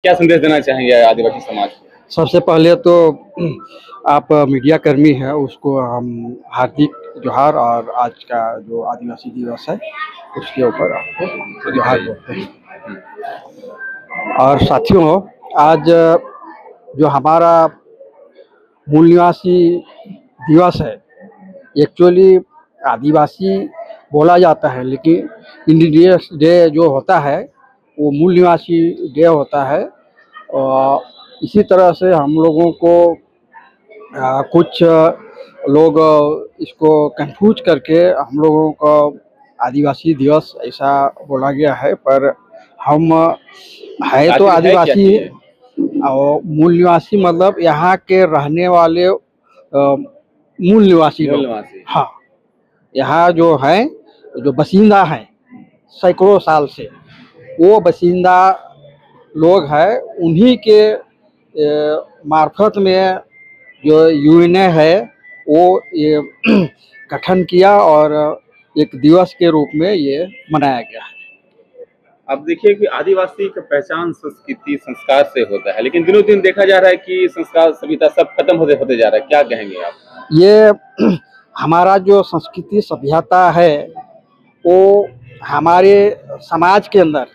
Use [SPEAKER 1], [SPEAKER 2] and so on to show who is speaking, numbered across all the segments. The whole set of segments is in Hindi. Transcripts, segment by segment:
[SPEAKER 1] क्या संदेश देना चाहेंगे आदिवासी समाज को?
[SPEAKER 2] सबसे पहले तो आप मीडिया कर्मी हैं, उसको हम हार्दिक जोहार, और आज का जो आदिवासी दिवस है उसके ऊपर आपको जोहार बोलते हैं। और साथियों, आज जो हमारा मूल निवासी दिवस है, एक्चुअली आदिवासी बोला जाता है, लेकिन इंडिजिनियस डे जो होता है वो मूल निवासी डे होता है। और इसी तरह से हम लोगों को कुछ लोग इसको कंफ्यूज करके हम लोगों को आदिवासी दिवस ऐसा बोला गया है, पर हम है तो आदिवासी ही। और मूल निवासी मतलब यहाँ के रहने वाले मूल निवासी लोग। हाँ, यहाँ जो है, जो बसिंदा हैं सैकड़ों साल से, वो बसिंदा लोग हैं, उन्हीं के मार्फत में जो यूएनए है वो ये गठन किया और एक दिवस के रूप में ये मनाया गया है।
[SPEAKER 1] अब देखिए कि आदिवासी का पहचान संस्कृति संस्कार से होता है, लेकिन दिनों दिन देखा जा रहा है कि संस्कार सभ्यता सब खत्म होते जा रहा है। क्या कहेंगे आप?
[SPEAKER 2] ये हमारा जो संस्कृति सभ्यता है वो हमारे समाज के अंदर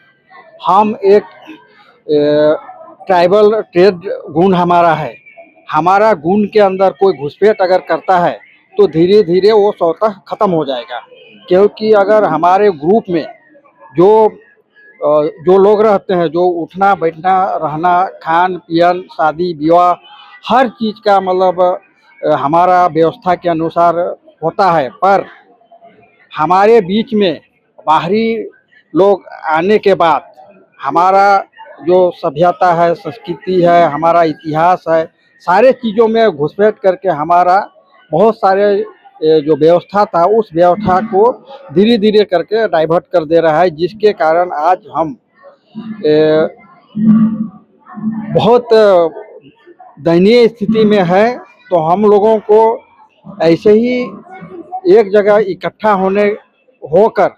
[SPEAKER 2] हम एक ट्राइबल ट्रेड गुण हमारा है। हमारा गुण के अंदर कोई घुसपैठ अगर करता है तो धीरे धीरे वो स्वतः खत्म हो जाएगा, क्योंकि अगर हमारे ग्रुप में जो लोग रहते हैं, जो उठना बैठना रहना खान पियन शादी विवाह हर चीज़ का मतलब हमारा व्यवस्था के अनुसार होता है, पर हमारे बीच में बाहरी लोग आने के बाद हमारा जो सभ्यता है, संस्कृति है, हमारा इतिहास है, सारे चीज़ों में घुसपैठ करके हमारा बहुत सारे जो व्यवस्था था उस व्यवस्था को धीरे धीरे करके डाइवर्ट कर दे रहा है, जिसके कारण आज हम बहुत दयनीय स्थिति में है। तो हम लोगों को ऐसे ही एक जगह इकट्ठा होकर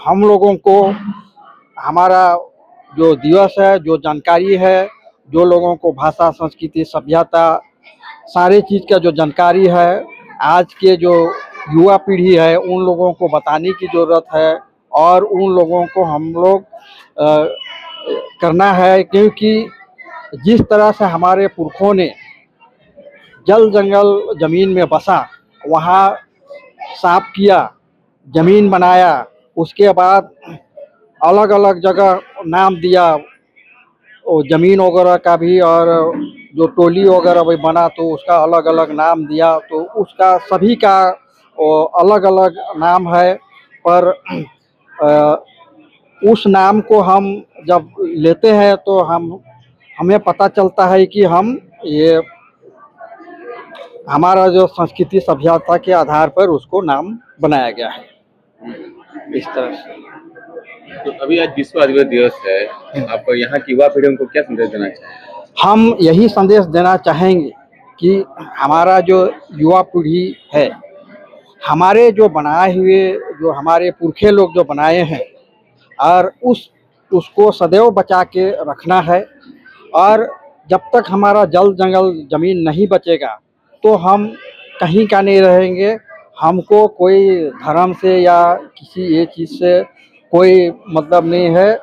[SPEAKER 2] हम लोगों को हमारा जो दिवस है, जो जानकारी है, जो लोगों को भाषा संस्कृति सभ्यता सारे चीज़ का जो जानकारी है, आज के जो युवा पीढ़ी है उन लोगों को बताने की ज़रूरत है, और उन लोगों को हम लोग करना है, क्योंकि जिस तरह से हमारे पुरखों ने जल जंगल ज़मीन में बसा, वहाँ साफ किया, ज़मीन बनाया, उसके बाद अलग अलग जगह नाम दिया वो ज़मीन वगैरह का भी, और जो टोली वगैरह भी बना तो उसका अलग अलग नाम दिया, तो उसका सभी का अलग अलग नाम है। पर उस नाम को हम जब लेते हैं तो हमें पता चलता है कि ये हमारा जो संस्कृति सभ्यता के आधार पर उसको नाम बनाया गया है, इस तरह से।
[SPEAKER 1] तो अभी आज विश्व आदिवासी दिवस है, आप यहाँ की युवा पीढ़ी को क्या संदेश देना चाहेंगे?
[SPEAKER 2] हम यही संदेश देना चाहेंगे कि हमारा जो युवा पीढ़ी है, हमारे जो बनाए हुए जो हमारे पुरखे लोग जो बनाए हैं, और उसको सदैव बचा के रखना है। और जब तक हमारा जल जंगल ज़मीन नहीं बचेगा तो हम कहीं का नहीं रहेंगे। हमको कोई धर्म से या किसी ये चीज़ से कोई मतलब नहीं है।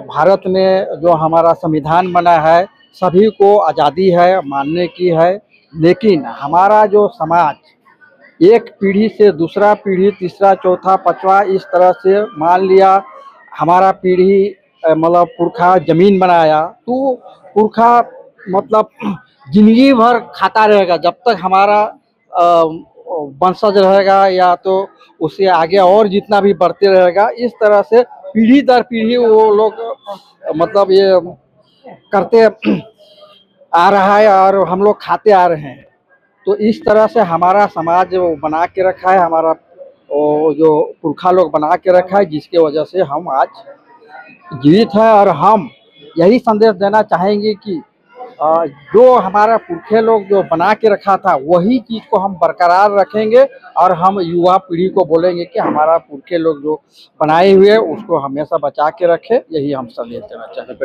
[SPEAKER 2] भारत में जो हमारा संविधान बना है सभी को आज़ादी है मानने की है, लेकिन हमारा जो समाज एक पीढ़ी से दूसरा पीढ़ी तीसरा चौथा पांचवा इस तरह से मान लिया, हमारा पीढ़ी मतलब पुरखा ज़मीन बनाया, तो पुरखा मतलब जिंदगी भर खाता रहेगा जब तक हमारा वंशज रहेगा, या तो उससे आगे और जितना भी बढ़ते रहेगा। इस तरह से पीढ़ी दर पीढ़ी वो लोग मतलब ये करते आ रहा है और हम लोग खाते आ रहे हैं। तो इस तरह से हमारा समाज वो बना के रखा है, हमारा जो पुरखा लोग बना के रखा है, जिसके वजह से हम आज जीवित हैं। और हम यही संदेश देना चाहेंगे कि जो हमारा पुरखे लोग जो बना के रखा था वही चीज़ को हम बरकरार रखेंगे, और हम युवा पीढ़ी को बोलेंगे कि हमारा पुरखे लोग जो बनाए हुए उसको हमेशा बचा के रखें। यही हम संदेश देना चाहते हैं।